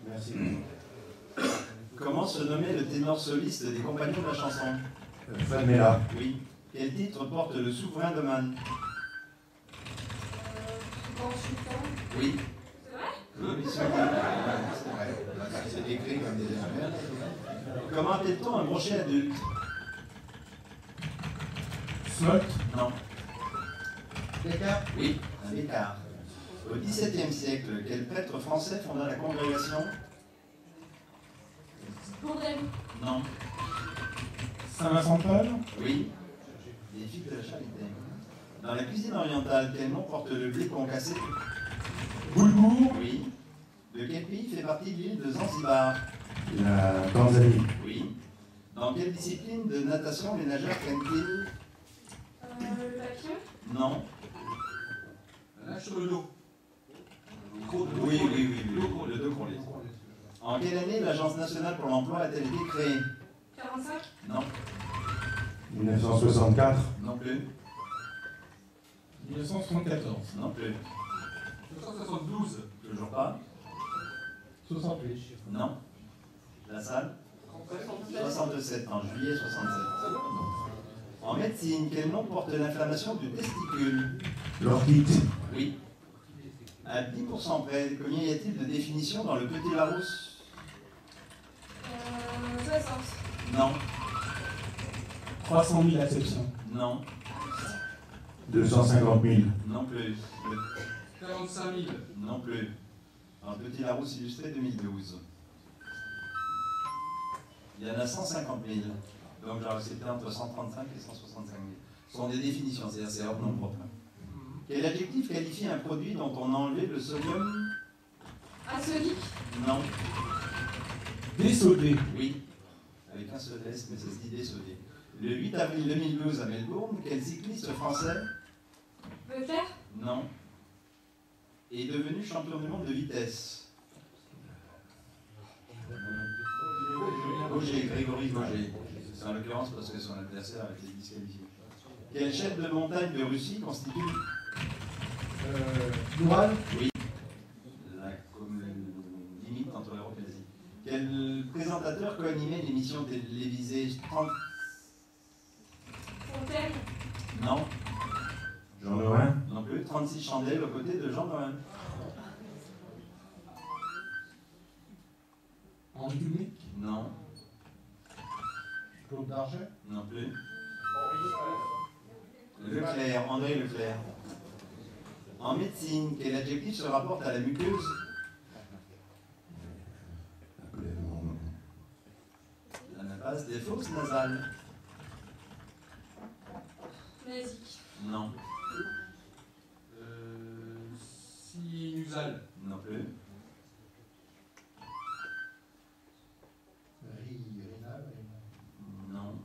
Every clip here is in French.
Merci. Comment se nommait le ténor soliste des Compagnons de la chanson? Falmela. Oui. Quel titre porte le souverain de Man? Oui. Oui, c'est vrai. C'est écrit comme des affaires. Comment appelle-t-on un brochet adulte? Smolt. Non. Bécard. Oui, un bécard. Au XVIIe siècle, quel prêtre français fonda la congrégation? Bourdelle. Non. Saint-Vincent-de-Paul. Oui. Les filles de la charité. Dans la cuisine orientale, quel nom porte le blé concassé? Boulgour. Oui. De quel pays fait partie l'île de Zanzibar? La Tanzanie. Oui. Dans quelle discipline de natation les nageurs prennent-ils? Le papillon. Non. Nage sur le dos. Oui, le dos crawlé. En quelle année l'Agence nationale pour l'emploi a-t-elle été créée? 45. Non. 1964. Non plus. 1974. Non plus. 1972. Toujours pas. 68. Non. La salle? 67, en juillet 67. En médecine, quel nom porte l'inflammation du testicule? L'orchite. Oui. À 10% près, combien y a-t-il de définitions dans le Petit Larousse? 60. Non. 300 000 acceptions. Non. 250 000. Non plus. 45 000. Non plus. Dans le Petit Larousse illustré 2012. Il y en a 150 000. Donc c'était entre 135 et 165 000. Ce sont des définitions, c'est-à-dire c'est hors nom propre. Quel adjectif qualifie un produit dont on a enlevé le sodium? Arsenic. Non. Désodé. Oui. Avec un seul S, mais ça se dit désodé. Le 8 avril 2012 à Melbourne, quel cycliste français? Leclerc. Non. Est devenu champion du monde de vitesse? Gauger, Grégory Gauger. C'est en l'occurrence parce que son adversaire a été disqualifié. Quelle chaîne de montagne de Russie constitue? L'Oural. Oui. La limite entre l'Europe et l'Asie. Quel présentateur co-animait l'émission télévisée 30... Fontaine. Non. Jean Noël. Non plus. 36 chandelles aux côtés de Jean Noël. Henri Public. Non. Claude Darget. Non plus. Leclerc, André Leclerc. En médecine, quel adjectif se rapporte à la muqueuse? La napasse des fosses nasales. Nasique. Non. Sinusal. Non plus. Non.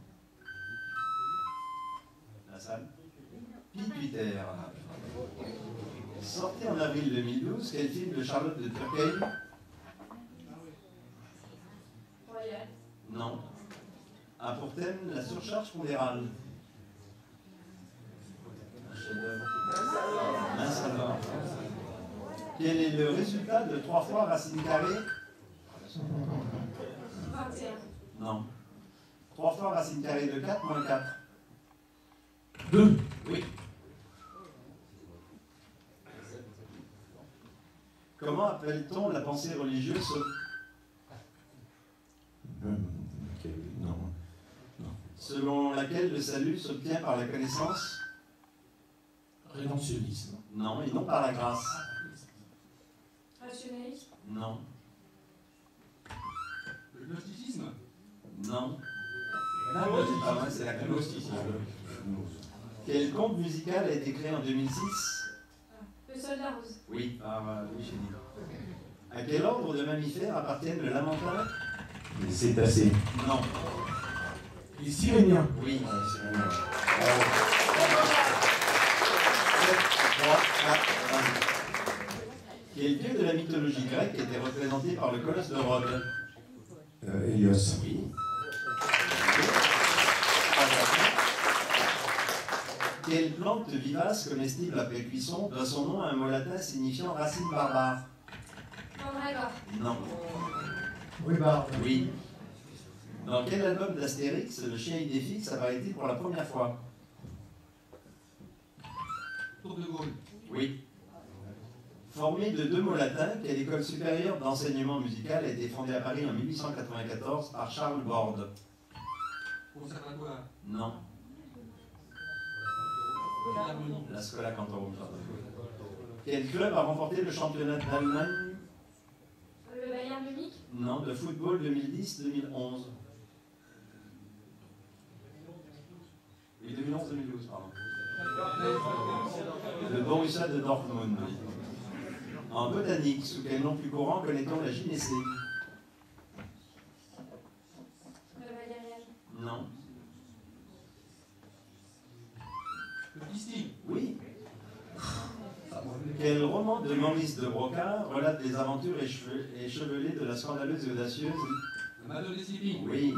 La salle? Pituitaire. Sorti en avril 2012, quel film de Charlotte de Turckheim? Royal. Non. A pour thème la surcharge pondérale. Un chef-d'œuvre. Mince alors. Quel est le résultat de 3 fois racine carrée? 21. Non. 3 fois racine carrée de 4 moins 4. 2. Oui. Comment appelle-t-on la pensée religieuse? Non. Selon laquelle le salut s'obtient par la connaissance? Rédemptionnisme. Non, et non par la grâce. Rationalisme. Non. Le gnosticisme. Non. Ah ouais, c'est la gnosticisme. Quel conte musical a été créé en 2006? Le soldat rose. Oui, par Louis Chédid. À quel ordre de mammifères appartiennent le lamentin? Les cétacés. Non. Les Siréniens. Oui. 7, 3, 4, 5. Quel dieu de la mythologie grecque était représenté par le colosse de Rhodes? Hélios. Oui. Quelle plante vivace comestible après cuisson doit son nom à un mot latin signifiant racine barbare? Mandragore. Non. Rhubarbe. Oui. Dans quel album d'Astérix le chien idéfix apparaît-il pour la première fois? Tour de Gaulle. Oui. Formé de deux mots latins, quelle école supérieure d'enseignement musical a été fondée à Paris en 1894 par Charles Borde? Conservatoire. Non. Philharmonie. La Schola Cantorum. Quel club a remporté le championnat d'Allemagne? Le Bayern Munich. Non, de football 2010-2011. Oui, 2011-2012, pardon. Le Borussia de Dortmund. En botanique, sous quel nom plus courant connaît-on la gynécée? Le valériane. Non. Le pistil. Oui. Quel roman de Maurice de Brocard relate les aventures échevelées de la scandaleuse et audacieuse? La Madone des Sylvie. Oui.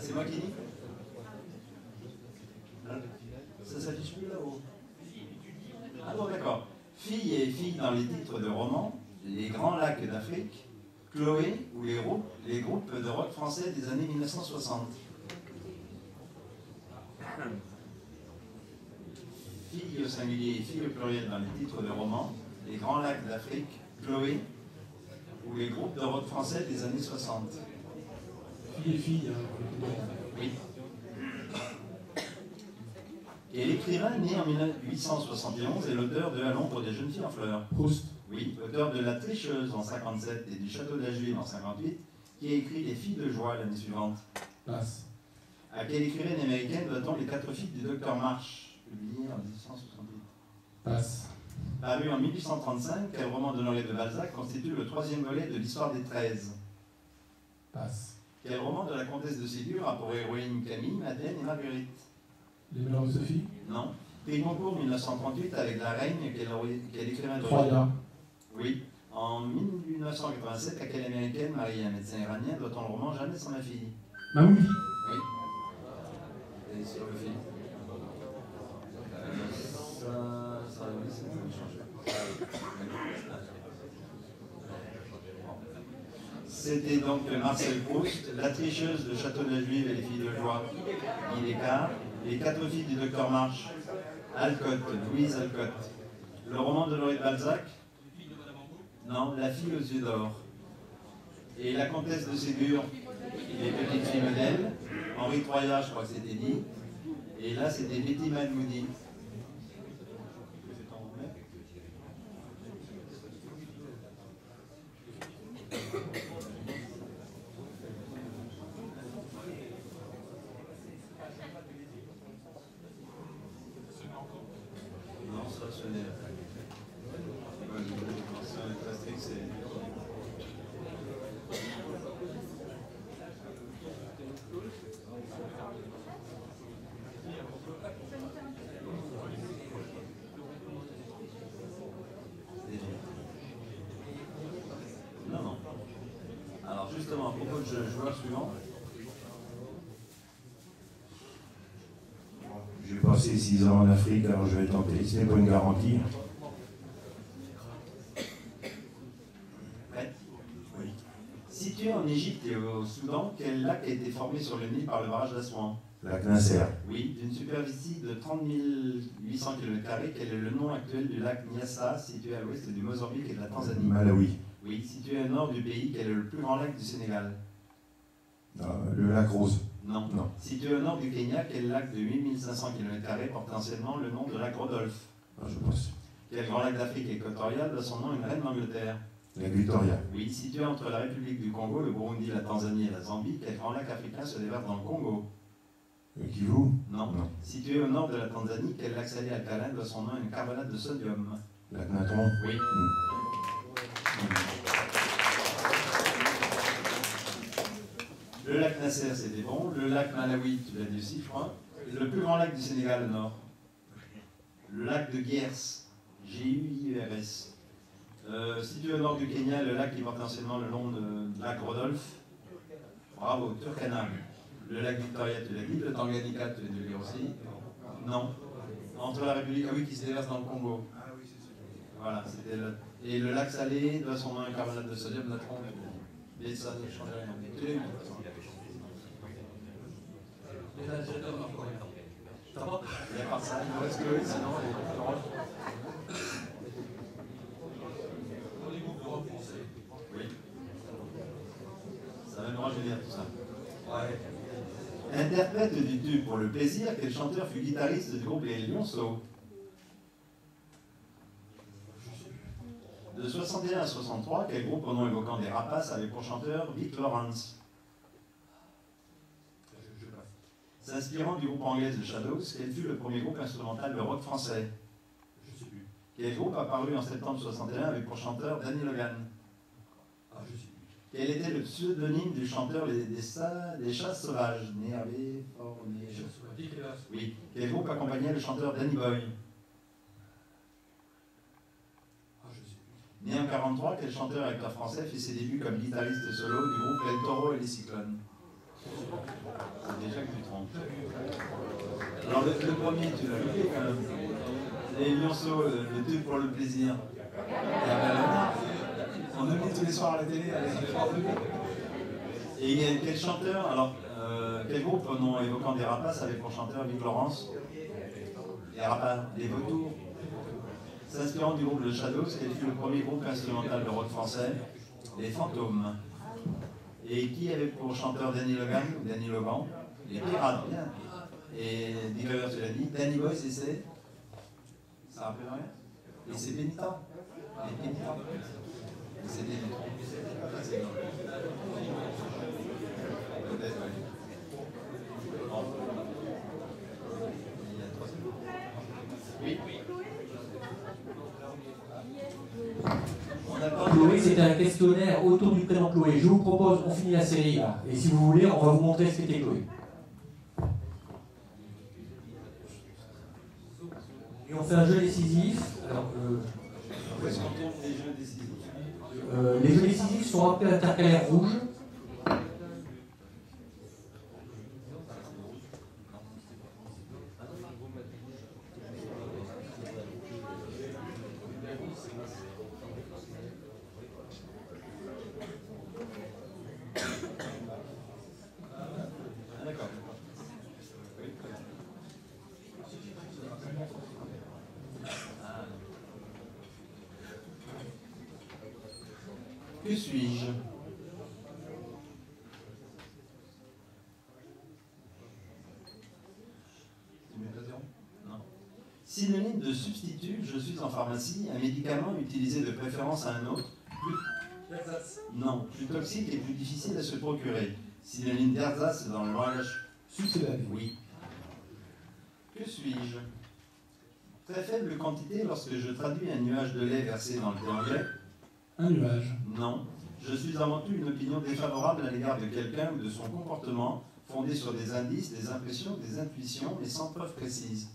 C'est moi qui dis? Ça s'affiche plus là-haut. Ah bon, d'accord. Filles et filles dans les titres de romans, Les Grands Lacs d'Afrique, Chloé ou les groupes de rock français des années 1960. Filles au singulier et filles au pluriel dans les titres de romans, Les Grands Lacs d'Afrique, Chloé ou les groupes de rock français des années 60. Fille et fille. Hein. Oui. Et l'écrivain né en 1871 est l'auteur de À l'ombre des jeunes filles en fleurs. Proust. Oui, auteur de La Tricheuse en 57 et du Château de la Juive en 58, qui a écrit Les Filles de joie l'année suivante. Passe. À quelle écrivaine américaine doit-on Les 4 filles du Docteur March, publié en 1868? Passe. Paru en 1835, quel roman d'Honoré de Balzac constitue le 3e volet de l'Histoire des 13? Passe. Quel roman de la comtesse de Ségur a pour héroïne Camille, Madeleine et Marguerite? Les Mœurs de Sophie. Non. Prix Goncourt 1938 avec La Reine, quel écrivain de Troya. Oui. En 1987, à quelle américaine, mariée à un médecin iranien, doit-on le roman Jamais sans ma fille? Mamouli. Oui. Et sur le film. Ça oui, ça peut changer. C'était donc Marcel Proust, La Tricheuse, Le Château de la Juive et les Filles de joie, Guy Descartes, Les 4 filles du Docteur March, Alcott, Louise Alcott. Le roman de Honoré de Balzac? Non, La fille aux yeux d'or. Et La comtesse de Ségur, Les petites filles modèles. Henri Troyat, je crois que c'était dit. Et là, c'était Betty Madmoudi. Non, ça, ce n'est pas. C'est très strict, c'est. Non, non. Alors justement, à propos du joueur suivant. J'ai passé 6 ans en Afrique, alors je vais tenter. Ce n'est pas une garantie. Prête? Oui. Situé Situé en Égypte et au Soudan, quel lac a été formé sur le Nil par le barrage d'Assouan? Lac Nasser. Oui, d'une superficie de 30 800 km², quel est le nom actuel du lac Nyassa, situé à l'ouest du Mozambique et de la Tanzanie? Malawi. Oui, situé au nord du pays, quel est le plus grand lac du Sénégal? Le lac Rose. Non. Non. Situé au nord du Kenya, quel lac de 8500 km² porte anciennement le nom de lac Rodolphe? Je pense. Quel grand lac d'Afrique équatoriale doit son nom à une reine d'Angleterre? Lac Victoria. Oui, situé entre la République du Congo, le Burundi, la Tanzanie et la Zambie, quel grand lac africain se déverse dans le Congo? Kivu. Non. Non. Situé au nord de la Tanzanie, quel lac salé alcalin doit son nom à une carbonate de sodium? Lac Natron. Oui. Le lac Nasser, c'était bon. Le lac Malawi, tu l'as dit aussi, je crois. Le plus grand lac du Sénégal, au nord. Le lac de Guiers. G-U-I-E-R-S. Situé au nord du Kenya, le lac qui porte anciennement le nom de lac Rodolphe. Bravo, Turkana. Le lac Victoria, tu l'as dit. Le Tanganyika, tu l'as dû le dire aussi. Non. Entre la République, ah oui, qui se déverse dans le Congo. Voilà, c'était le... Et le lac salé doit son nom à un carbonate de sodium, natron. Et ça ne change rien. Tu l'as eu, de toute façon. Il n'y a pas ça, il me reste que oui, sinon oui. Ça va me rajeunir tout ça. Ouais. Interprète du tube pour le plaisir, quel chanteur fut guitariste du groupe Les Lionceaux? De 61 à 63, quel groupe au nom évoquant des rapaces avait pour chanteur Vic Lawrence? S'inspirant du groupe anglais The Shadows, quel fut le premier groupe instrumental de rock français? Je sais plus. Quel groupe apparu en septembre 61 avec pour chanteur Danny Logan? Je sais plus. Quel était le pseudonyme du chanteur des Chasses Sauvages? Né, formé. Oui. Quel groupe accompagnait le chanteur Danny Boy? Je sais plus. Né en 43, quel chanteur et acteur français fait ses débuts comme guitariste solo du groupe El Toro et les Cyclones? C'est déjà que tu te trompes. Alors le premier, tu l'as loupé quand même. Les Lionceaux, le tube pour le plaisir. On oublie tous les soirs à la télé. Et quel chanteur, alors quel groupe au nom évoquant des rapaces avait pour chanteur Vic Lawrence? Les rapaces, les vautours. S'inspirant du groupe The Shadows, quel fut le premier groupe instrumental de rock français? Les Fantômes. Et qui avait pour chanteur Danny Logan ou Danny Logan? Les Pirates, bien. Et Dick Rivers, tu l'as dit. Danny Boy, c'est? Ça rappelle rien? Et c'est Pénitent. Les Pénitents. C'est Pénitent. Peut-être, oui. Bon. Il y a 3 secondes. Oui. Chloé, c'était un questionnaire autour du prénom Chloé. Je vous propose, on finit la série là. Et si vous voulez, on va vous montrer ce qu'était Chloé. Et on fait un jeu décisif. Alors, Où est-ce qu'on tourne les jeux décisifs? les jeux décisifs sont rappelés intercalaires rouges. Que suis-je? Non. Synonyme de substitut, je suis en pharmacie, un médicament utilisé de préférence à un autre, non, plus toxique et plus difficile à se procurer. Synonyme d'ersatz dans le langage Succédé. Oui. Que suis-je? Très faible quantité lorsque je traduis un nuage de lait versé dans le thé anglais. Un nuage. Non. Je suis avant tout une opinion défavorable à l'égard de quelqu'un ou de son comportement, fondé sur des indices, des impressions, des intuitions, mais sans preuve précise.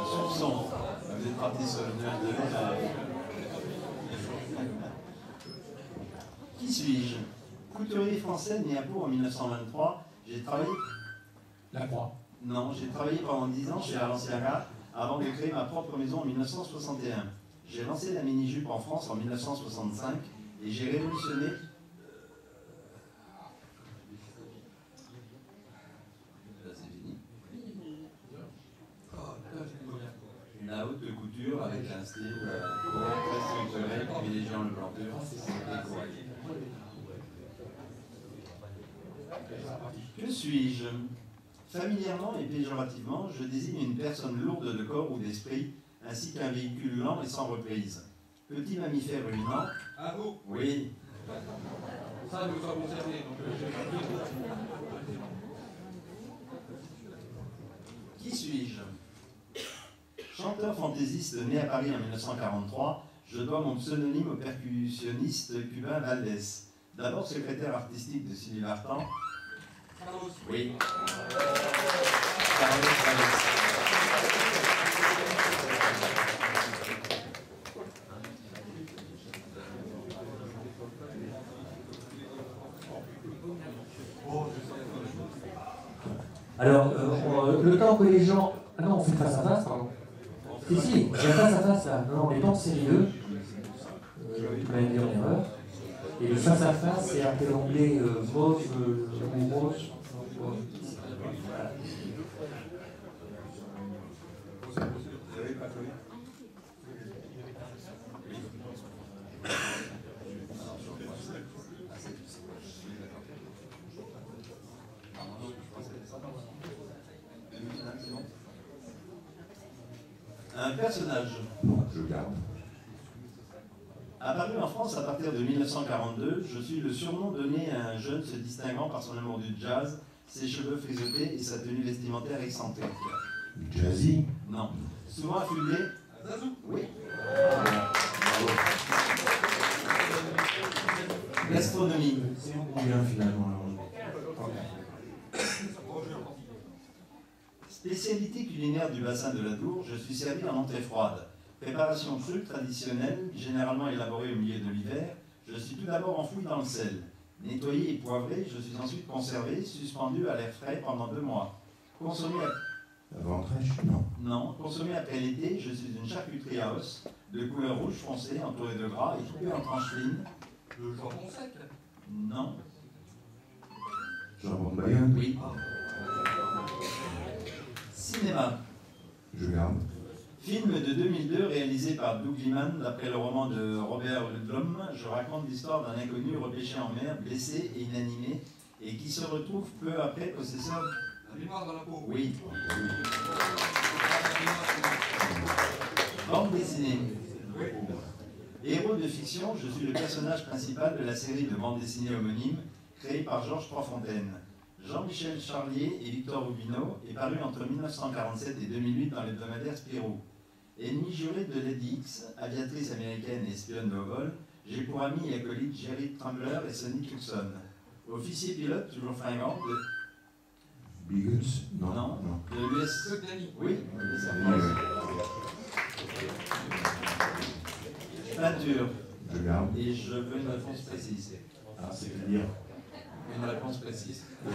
Soupçon. Vous êtes parti sur le nuage de lait. Qui suis-je? Couturier français né à Pau en 1923. J'ai travaillé... La croix. Non, j'ai travaillé pendant 10 ans chez Balenciaga avant de créer ma propre maison en 1961. J'ai lancé la mini-jupe en France en 1965 et j'ai révolutionné la haute couture avec un style très structuré, privilégiant le planture et décoré. Que suis-je? Familièrement et péjorativement, je désigne une personne lourde de corps ou d'esprit, ainsi qu'un véhicule lent et sans reprise. Petit mammifère ruminant. Ah vous? Oui. Ça nous sommes concernés. Qui suis-je? Chanteur fantaisiste né à Paris en 1943, je dois mon pseudonyme au percussionniste cubain Valdés. D'abord secrétaire artistique de Sylvie Vartan. Carlos. Oui. Carlos Valdés. Alors, le temps que les gens... Ah non, on fait face à face, pardon. Si, il y a face à face là. Non, on est en série 2. Tu m'avais dit en erreur. Et le face à face, c'est après l'onglet mauve ou rose. Voilà. Un personnage. Non, je garde. Apparu en France à partir de 1942, je suis le surnom donné à un jeune se distinguant par son amour du jazz, ses cheveux frisottés et sa tenue vestimentaire excentrique. Jazzy. Non. Souvent affublé. Zazou. Oui. Bravo. Gastronomie. C'est combien finalement là? Spécialité culinaire du bassin de la Dour, je suis servi en entrée froide. Préparation crue traditionnelle, généralement élaborée au milieu de l'hiver, je suis tout d'abord enfoui dans le sel. Nettoyé et poivré, je suis ensuite conservé, suspendu à l'air frais pendant 2 mois. Consommé Avant fraîche? Non. Non, consommé après l'été, je suis une charcuterie à os, de couleur rouge foncé, entourée de gras et coupée en tranches fines. Le jambon sec. Non. Jambon de Bayonne? Oui. Cinéma. Je garde. Film de 2002 réalisé par Doug Liman d'après le roman de Robert Ludlum. Je raconte l'histoire d'un inconnu repêché en mer, blessé et inanimé, et qui se retrouve peu après possesseur. La mémoire dans la peau. Oui. Bande dessinée. Héros de fiction, je suis le personnage principal de la série de bande dessinée homonyme créée par Georges Troisfontaine. Jean-Michel Charlier et Victor Rubino est paru entre 1947 et 2008 dans l'hebdomadaire Spirou. Ennemi juré de Lady X, aviatrice américaine et espionne de haut vol, j'ai pour ami et acolyte Jerry Trambler et Sonny Tucson. Officier pilote, toujours fringant, de Beagles? Non. Non. de l'US. Claude Dany. Oui, de sa Peinture. Je garde. Et je veux une réponse précise. Ah, c'est-à-dire? Une réponse précise. Oui.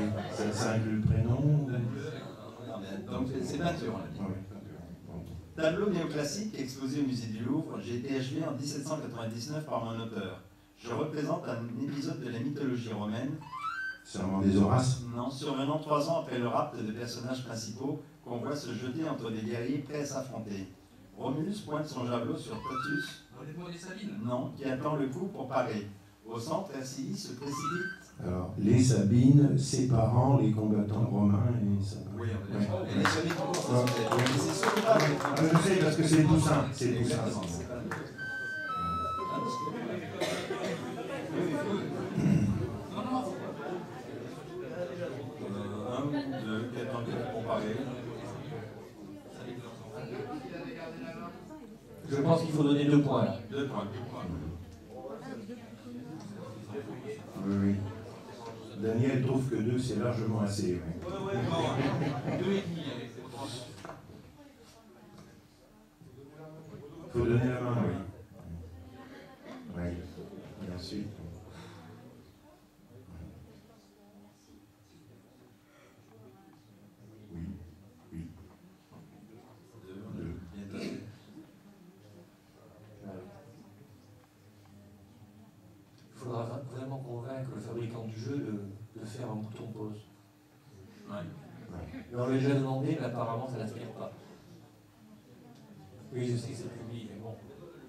Ça inclut le prénom? Donc c'est peinture, on l'a dit. Ah oui. Tableau néoclassique exposé au musée du Louvre, j'ai été achevé en 1799 par mon auteur. Je représente un épisode de la mythologie romaine. Serment des Horaces? Non, survenant 3 ans après le rapt de personnages principaux qu'on voit se jeter entre des guerriers prêts à s'affronter. Romulus pointe son javelot sur Totus, Dans les ponts des Sabines. non, qui attend le coup pour parer. Au centre, Ercilly se précipite. Alors, les Sabines séparant les combattants romains et ça. Oui, on Ouais. est les Sabines tout court, Ouais. c'est surtout pas avec Ah, je sais, parce que c'est Toussaint. C'est Toussaint. Exactement, c'est pas le même. Non, non, faut pas. 1, 2, 4 ans pour parer. Je pense qu'il faut donner 2 points là. 2 points. Oui, oui. Daniel trouve que 2, c'est largement assez. Ouais. Ouais, non. 2,5 avec cette trois. Il faut donner la main, oui. Oui. Et ensuite. Oui. Oui. 2. faudra vraiment convaincre le fabricant du jeu de faire un bouton pause. Ouais. Mais on lui a déjà demandé, mais apparemment ça n'aspire pas. Oui, je sais que c'est public, mais bon.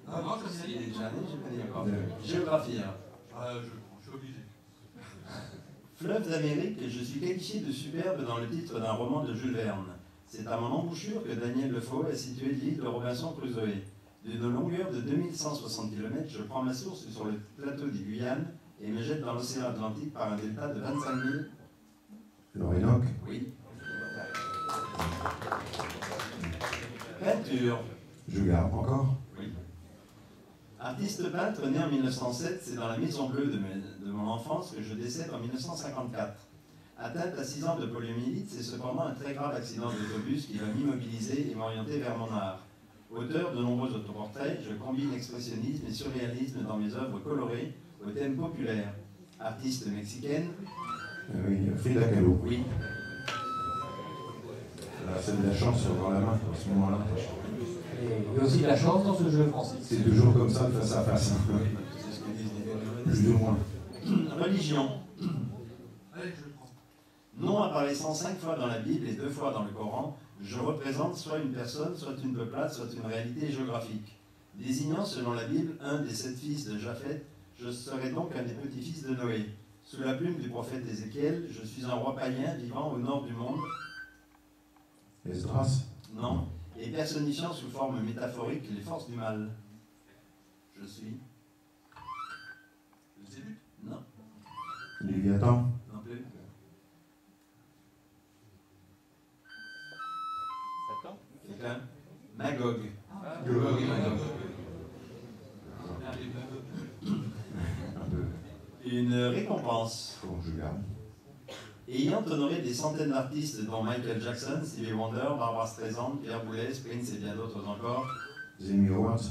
Non, je sais. Il est déjà né, j'ai pas dit encore. Géographie. Hein. Je suis obligé. Fleuve d'Amérique, je suis qualifié de superbe dans le titre d'un roman de Jules Verne. C'est à mon embouchure que Daniel Defoe a situé l'île de Robinson Crusoe. D'une longueur de 2160 km, je prends ma source sur le plateau des Guyanes et me jette dans l'océan Atlantique par un delta de 25 000. L'Orénoque. Oui. Peinture. Je garde encore. Oui. Artiste peintre né en 1907, c'est dans la Maison Bleue de mon enfance que je décède en 1954. Atteinte à 6 ans de poliomyélite, c'est cependant un très grave accident d'autobus qui va m'immobiliser et m'orienter vers mon art. Auteur de nombreux autoportraits, je combine expressionnisme et surréalisme dans mes œuvres colorées au thème populaire. Artiste mexicaine. Oui, Frida Kahlo. Oui. Là, c'est de la chance sur la main à ce moment-là. Et il y a aussi de la chance dans ce jeu, Francis. C'est toujours comme ça, de face à face. C'est ce que disent les Plus ou moins. Religion. Allez, je le prends. Nom apparaissant 5 fois dans la Bible et 2 fois dans le Coran, je représente soit une personne, soit une peuplade, soit une réalité géographique. Désignant selon la Bible un des 7 fils de Japheth, je serai donc un des petits-fils de Noé. Sous la plume du prophète Ézéchiel, je suis un roi païen vivant au nord du monde. Esdras. Non. Et personnifiant sous forme métaphorique les forces du mal. Je suis. Le début. Non. Léviathan. Non plus. Quelqu'un. Magog. Gog et Magog. Un peu. Une récompense. Bon, je garde. Ayant honoré des centaines d'artistes dont Michael Jackson, Stevie Wonder, Barbara Streisand, Pierre Boulez, Prince et bien d'autres encore. The Emmy Awards.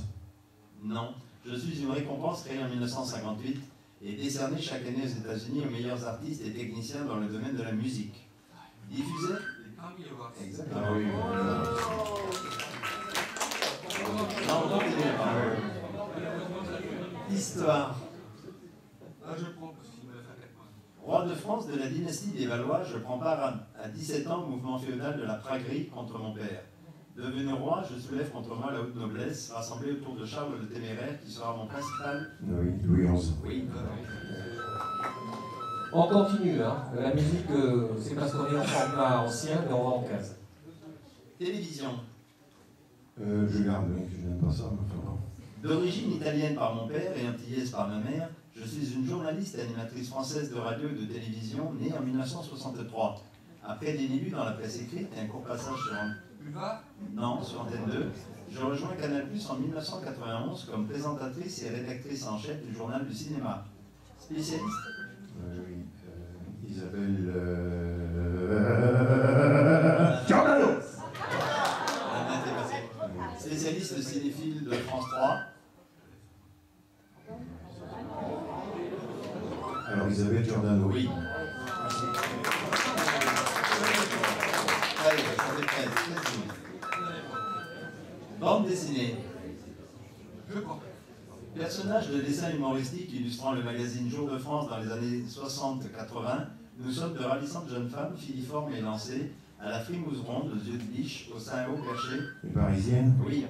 Non. Je suis une récompense créée en 1958 et décernée chaque année aux États-Unis aux meilleurs artistes et techniciens dans le domaine de la musique. Diffusée. Les Grammy Awards. Exactement. Ah oui. Non, non, Histoire. Ah, je le prends parce qu'il me l'a fait à 4 points. Roi de France de la dynastie des Valois, je prends part à 17 ans au mouvement féodal de la Praguerie contre mon père. Devenu roi, je soulève contre moi la haute noblesse, rassemblée autour de Charles le Téméraire, qui sera mon principal. Oui, Louis XI. Oui. On continue, hein. La musique, c'est parce qu'on est en format ancien, mais on va en case. Télévision. Je garde, oui, je n'aime pas ça, mais enfin bon. D'origine italienne par mon père et antillaise par ma mère, je suis une journaliste et animatrice française de radio et de télévision née en 1963. Après des débuts dans la presse écrite et un court passage sur Boulevard. Non, sur Antenne 2, je rejoins Canal+ en 1991 comme présentatrice et rédactrice en chef du journal du cinéma. Spécialiste. Oui, Isabelle. Giordano. La main était passée. Spécialiste cinéphile de France 3. Alors, Isabelle Giordano. Oui. Allez, ça fait 13. Bande dessinée. Je prends. Personnage de dessin humoristique illustrant le magazine Jour de France dans les années 60-80, nous sommes de ravissantes jeunes femmes, filiformes et lancées, à la frimousse ronde, aux yeux de biche, au sein haut perché. Les Parisiennes. Oui.